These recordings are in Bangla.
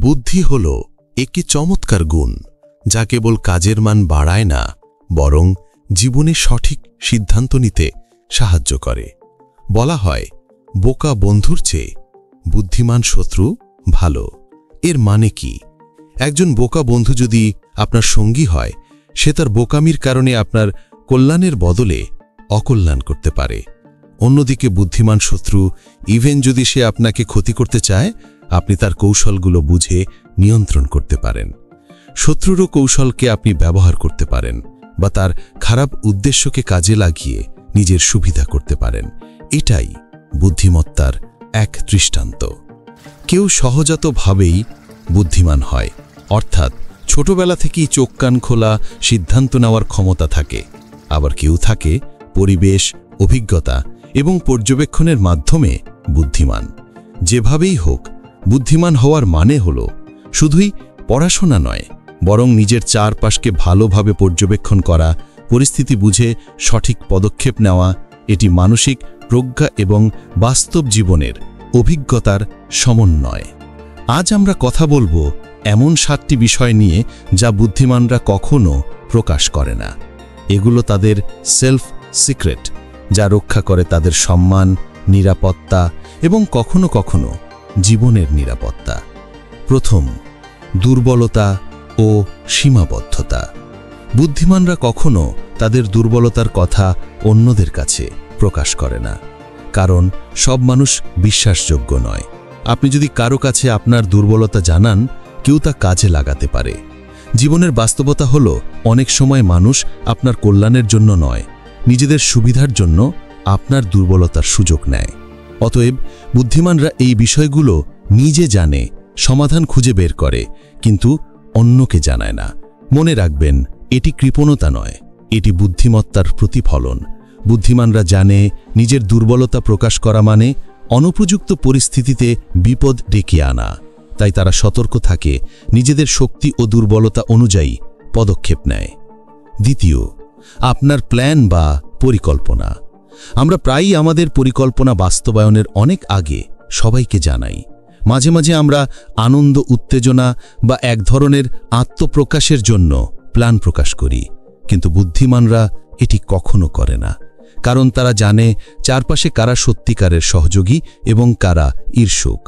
বুদ্ধি হল একটি চমৎকার গুণ যা কেবল কাজের মান বাড়ায় না, বরং জীবনে সঠিক সিদ্ধান্ত নিতে সাহায্য করে। বলা হয়, বোকা বন্ধুর চেয়ে বুদ্ধিমান শত্রু ভালো। এর মানে কি? একজন বোকা বন্ধু যদি আপনার সঙ্গী হয়, সে তার বোকামির কারণে আপনার কল্যাণের বদলে অকল্যাণ করতে পারে। অন্যদিকে বুদ্ধিমান শত্রু, ইভেন যদি সে আপনাকে ক্ষতি করতে চায়, আপনি তার কৌশলগুলো বুঝে নিয়ন্ত্রণ করতে পারেন। শত্রুরও কৌশলকে আপনি ব্যবহার করতে পারেন বা তার খারাপ উদ্দেশ্যকে কাজে লাগিয়ে নিজের সুবিধা করতে পারেন। এটাই বুদ্ধিমত্তার এক দৃষ্টান্ত। কেউ সহজাতভাবেই বুদ্ধিমান হয়, অর্থাৎ ছোটবেলা থেকেই চোখ কান খোলা সিদ্ধান্ত নেওয়ার ক্ষমতা থাকে। আবার কেউ থাকে পরিবেশ, অভিজ্ঞতা এবং পর্যবেক্ষণের মাধ্যমে বুদ্ধিমান। যেভাবেই হোক, বুদ্ধিমান হওয়ার মানে হল শুধুই পড়াশোনা নয়, বরং নিজের চারপাশকে ভালোভাবে পর্যবেক্ষণ করা, পরিস্থিতি বুঝে সঠিক পদক্ষেপ নেওয়া। এটি মানসিক প্রজ্ঞা এবং বাস্তব জীবনের অভিজ্ঞতার সমন্বয়। আজ আমরা কথা বলবো এমন 7টি বিষয় নিয়ে যা বুদ্ধিমানরা কখনো প্রকাশ করে না। এগুলো তাদের সেলফ সিক্রেট, যা রক্ষা করে তাদের সম্মান, নিরাপত্তা এবং কখনো কখনো জীবনের নিরাপত্তা। প্রথম, দুর্বলতা ও সীমাবদ্ধতা। বুদ্ধিমানরা কখনো তাদের দুর্বলতার কথা অন্যদের কাছে প্রকাশ করে না, কারণ সব মানুষ বিশ্বাসযোগ্য নয়। আপনি যদি কারো কাছে আপনার দুর্বলতা জানান, কেউ তা কাজে লাগাতে পারে। জীবনের বাস্তবতা হলো, অনেক সময় মানুষ আপনার কল্যাণের জন্য নয়, নিজেদের সুবিধার জন্য আপনার দুর্বলতার সুযোগ নেয়। অতএব বুদ্ধিমানরা এই বিষয়গুলো নিজে জানে, সমাধান খুঁজে বের করে, কিন্তু অন্যকে জানায় না। মনে রাখবেন, এটি কৃপণতা নয়, এটি বুদ্ধিমত্তার প্রতিফলন। বুদ্ধিমানরা জানে নিজের দুর্বলতা প্রকাশ করা মানে অনুপযুক্ত পরিস্থিতিতে বিপদ ডেকে আনা। তাই তারা সতর্ক থাকে, নিজেদের শক্তি ও দুর্বলতা অনুযায়ী পদক্ষেপ নেয়। দ্বিতীয়, আপনার প্ল্যান বা পরিকল্পনা। আমরা প্রায়ই আমাদের পরিকল্পনা বাস্তবায়নের অনেক আগে সবাইকে জানাই। মাঝে মাঝে আমরা আনন্দ, উত্তেজনা বা এক ধরনের আত্মপ্রকাশের জন্য প্ল্যান প্রকাশ করি, কিন্তু বুদ্ধিমানরা এটি কখনো করে না, কারণ তারা জানে চারপাশে কারা সত্যিকারের সহযোগী এবং কারা ঈর্ষুক।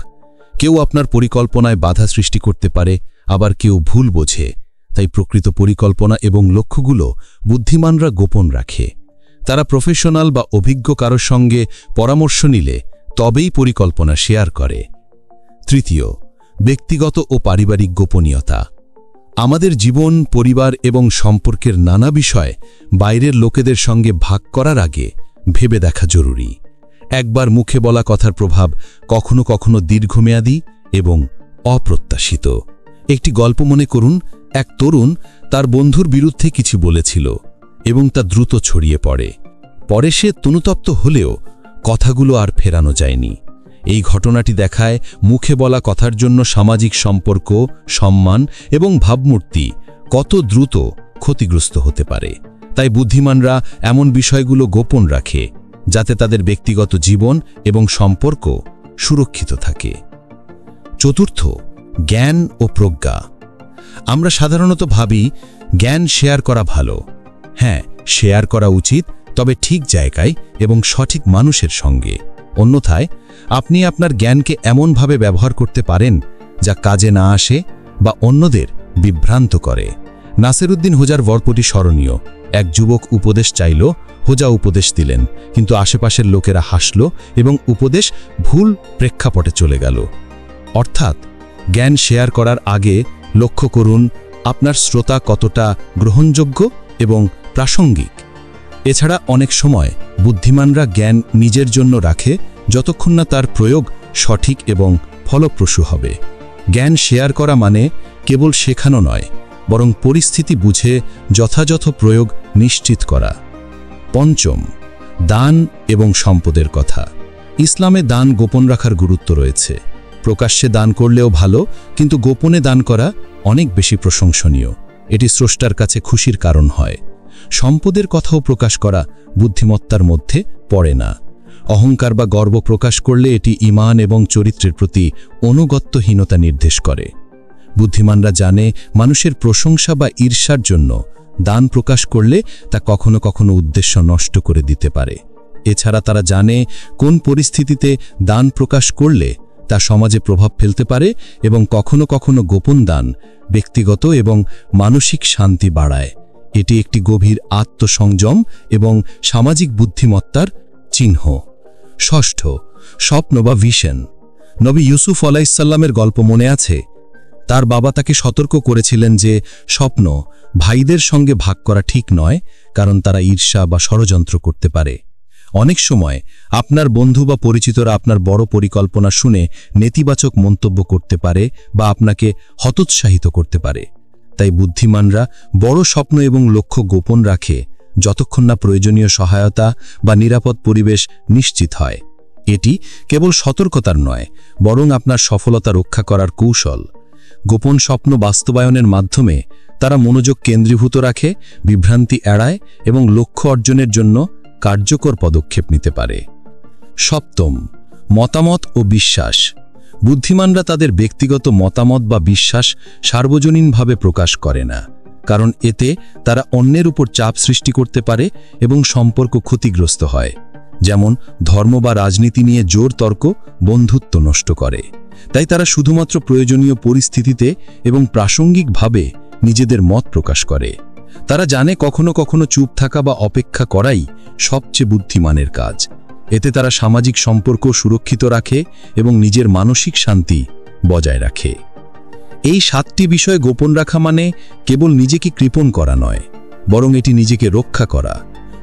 কেউ আপনার পরিকল্পনায় বাধা সৃষ্টি করতে পারে, আবার কেউ ভুল বোঝে। তাই প্রকৃত পরিকল্পনা এবং লক্ষ্যগুলো বুদ্ধিমানরা গোপন রাখে। তারা প্রফেশনাল বা অভিজ্ঞ কারোর সঙ্গে পরামর্শ নিলে তবেই পরিকল্পনা শেয়ার করে। তৃতীয়, ব্যক্তিগত ও পারিবারিক গোপনীয়তা। আমাদের জীবন, পরিবার এবং সম্পর্কের নানা বিষয় বাইরের লোকেদের সঙ্গে ভাগ করার আগে ভেবে দেখা জরুরি। একবার মুখে বলা কথার প্রভাব কখনো কখনো দীর্ঘমেয়াদী এবং অপ্রত্যাশিত। একটি গল্প মনে করুন। এক তরুণ তার বন্ধুর বিরুদ্ধে কিছু বলেছিল এবং তা দ্রুত ছড়িয়ে পড়ে। পরে সে তনুতপ্ত হলেও কথাগুলো আর ফেরানো যায়নি। এই ঘটনাটি দেখায় মুখে বলা কথার জন্য সামাজিক সম্পর্ক, সম্মান এবং ভাবমূর্তি কত দ্রুত ক্ষতিগ্রস্ত হতে পারে। তাই বুদ্ধিমানরা এমন বিষয়গুলো গোপন রাখে, যাতে তাদের ব্যক্তিগত জীবন এবং সম্পর্ক সুরক্ষিত থাকে। চতুর্থ, জ্ঞান ও প্রজ্ঞা। আমরা সাধারণত ভাবি জ্ঞান শেয়ার করা ভালো। হ্যাঁ, শেয়ার করা উচিত, তবে ঠিক জায়গায় এবং সঠিক মানুষের সঙ্গে। অন্যথায় আপনি আপনার জ্ঞানকে এমনভাবে ব্যবহার করতে পারেন যা কাজে না আসে বা অন্যদের বিভ্রান্ত করে। নাসিরউদ্দিন হোজার গল্পটি স্মরণীয়। এক যুবক উপদেশ চাইল, হোজা উপদেশ দিলেন, কিন্তু আশেপাশের লোকেরা হাসল এবং উপদেশ ভুল প্রেক্ষাপটে চলে গেল। অর্থাৎ জ্ঞান শেয়ার করার আগে লক্ষ্য করুন আপনার শ্রোতা কতটা গ্রহণযোগ্য এবং প্রাসঙ্গিক। এছাড়া অনেক সময় বুদ্ধিমানরা জ্ঞান নিজের জন্য রাখে যতক্ষণ না তার প্রয়োগ সঠিক এবং ফলপ্রসূ হবে। জ্ঞান শেয়ার করা মানে কেবল শেখানো নয়, বরং পরিস্থিতি বুঝে যথাযথ প্রয়োগ নিশ্চিত করা। পঞ্চম, দান এবং সম্পদের কথা। ইসলামে দান গোপন রাখার গুরুত্ব রয়েছে। প্রকাশ্যে দান করলেও ভালো, কিন্তু গোপনে দান করা অনেক বেশি প্রশংসনীয়। এটি স্রষ্টার কাছে খুশির কারণ হয়। সম্পদের কথাও প্রকাশ করা বুদ্ধিমত্তার মধ্যে পড়ে না। অহংকার বা গর্ব প্রকাশ করলে এটি ঈমান এবং চরিত্রের প্রতি অনুগত্যহীনতা নির্দেশ করে। বুদ্ধিমানরা জানে মানুষের প্রশংসা বা ঈর্ষার জন্য দান প্রকাশ করলে তা কখনো কখনো উদ্দেশ্য নষ্ট করে দিতে পারে। এছাড়া তারা জানে কোন পরিস্থিতিতে দান প্রকাশ করলে তা সমাজে প্রভাব ফেলতে পারে এবং কখনো কখনো গোপন দান ব্যক্তিগত এবং মানসিক শান্তি বাড়ায়। এটি একটি গভীর আত্মসংযম এবং সামাজিক বুদ্ধিমত্তার চিহ্ন। ষষ্ঠ, স্বপ্ন বা ভিশন। নবী ইউসুফ আলাইহিসসালামের গল্প মনে আছে? তার বাবা তাকে সতর্ক করেছিলেন যে স্বপ্ন ভাইদের সঙ্গে ভাগ করা ঠিক নয়, কারণ তারা ঈর্ষা বা ষড়যন্ত্র করতে পারে। অনেক সময় আপনার বন্ধু বা পরিচিতরা আপনার বড় পরিকল্পনা শুনে নেতিবাচক মন্তব্য করতে পারে বা আপনাকে হতোৎসাহিত করতে পারে। তাই বুদ্ধিমানরা বড় স্বপ্ন এবং লক্ষ্য গোপন রাখে যতক্ষণ না প্রয়োজনীয় সহায়তা বা নিরাপদ পরিবেশ নিশ্চিত হয়। এটি কেবল সতর্কতার নয়, বরং আপনার সফলতা রক্ষা করার কৌশল। গোপন স্বপ্ন বাস্তবায়নের মাধ্যমে তারা মনোযোগ কেন্দ্রীভূত রাখে, বিভ্রান্তি এড়ায় এবং লক্ষ্য অর্জনের জন্য কার্যকর পদক্ষেপ নিতে পারে। সপ্তম, মতামত ও বিশ্বাস। বুদ্ধিমানরা তাদের ব্যক্তিগত মতামত বা বিশ্বাস সার্বজনীনভাবে প্রকাশ করে না, কারণ এতে তারা অন্যের উপর চাপ সৃষ্টি করতে পারে এবং সম্পর্ক ক্ষতিগ্রস্ত হয়। যেমন ধর্ম বা রাজনীতি নিয়ে জোর তর্ক বন্ধুত্ব নষ্ট করে। তাই তারা শুধুমাত্র প্রয়োজনীয় পরিস্থিতিতে এবং প্রাসঙ্গিকভাবে নিজেদের মত প্রকাশ করে। তারা জানে কখনো কখনো চুপ থাকা বা অপেক্ষা করাই সবচেয়ে বুদ্ধিমানের কাজ। এতে তারা সামাজিক সম্পর্ক সুরক্ষিত রাখে এবং নিজের মানসিক শান্তি বজায় রাখে। এই 7টি বিষয় গোপন রাখা মানে কেবল নিজেকে কৃপণ করা নয়, বরং এটি নিজেকে রক্ষা করা,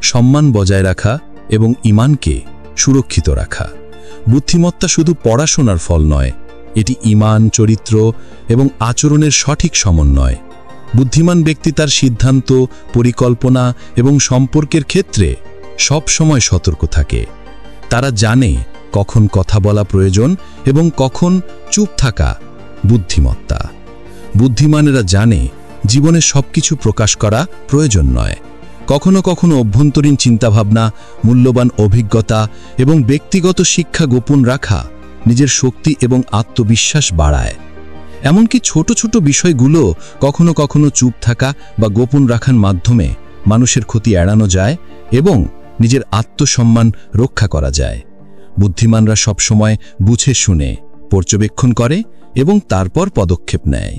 সম্মান বজায় রাখা এবং ঈমানকে সুরক্ষিত রাখা। বুদ্ধিমত্তা শুধু পড়াশোনার ফল নয়, এটি ঈমান, চরিত্র এবং আচরণের সঠিক সমন্বয়। বুদ্ধিমান ব্যক্তি তার সিদ্ধান্ত, পরিকল্পনা এবং সম্পর্কের ক্ষেত্রে সব সময় সতর্ক থাকে। তারা জানে কখন কথা বলা প্রয়োজন এবং কখন চুপ থাকা বুদ্ধিমত্তা। বুদ্ধিমানেরা জানে জীবনে সবকিছু প্রকাশ করা প্রয়োজন নয়। কখনো কখনো অভ্যন্তরীণ চিন্তাভাবনা, মূল্যবান অভিজ্ঞতা এবং ব্যক্তিগত শিক্ষা গোপন রাখা নিজের শক্তি এবং আত্মবিশ্বাস বাড়ায়। এমনকি ছোট ছোট বিষয়গুলো কখনো কখনো চুপ থাকা বা গোপন রাখার মাধ্যমে মানুষের ক্ষতি এড়ানো যায় এবং নিজের আত্মসম্মান রক্ষা করা যায়। বুদ্ধিমানরা সবসময় বুঝে শুনে পর্যবেক্ষণ করে এবং তারপর পদক্ষেপ নেয়।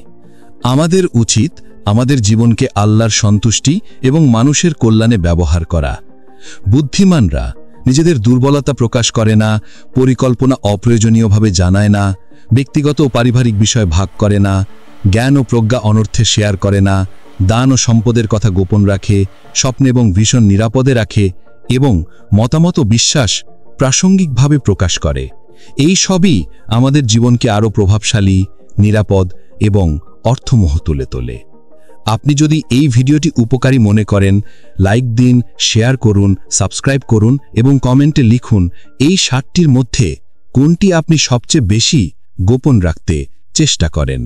আমাদের উচিত আমাদের জীবনকে আল্লাহর সন্তুষ্টি এবং মানুষের কল্যাণে ব্যবহার করা। বুদ্ধিমানরা নিজেদের দুর্বলতা প্রকাশ করে না, পরিকল্পনা অপ্রয়োজনীয়ভাবে জানায় না, ব্যক্তিগত ও পারিবারিক বিষয় ভাগ করে না, জ্ঞান ও প্রজ্ঞা অনর্থে শেয়ার করে না, দান ও সম্পদের কথা গোপন রাখে, স্বপ্ন এবং ভীষণ নিরাপদে রাখে এবং মতামত ও বিশ্বাস প্রাসঙ্গিকভাবে প্রকাশ করে। এই সবই আমাদের জীবনকে আরও প্রভাবশালী, নিরাপদ এবং অর্থমহ তুলে তোলে। আপনি যদি এই ভিডিওটি উপকারী মনে করেন, লাইক দিন, শেয়ার করুন, সাবস্ক্রাইব করুন এবং কমেন্টে লিখুন এই 7টির মধ্যে কোনটি আপনি সবচেয়ে বেশি গোপন রাখতে চেষ্টা করেন।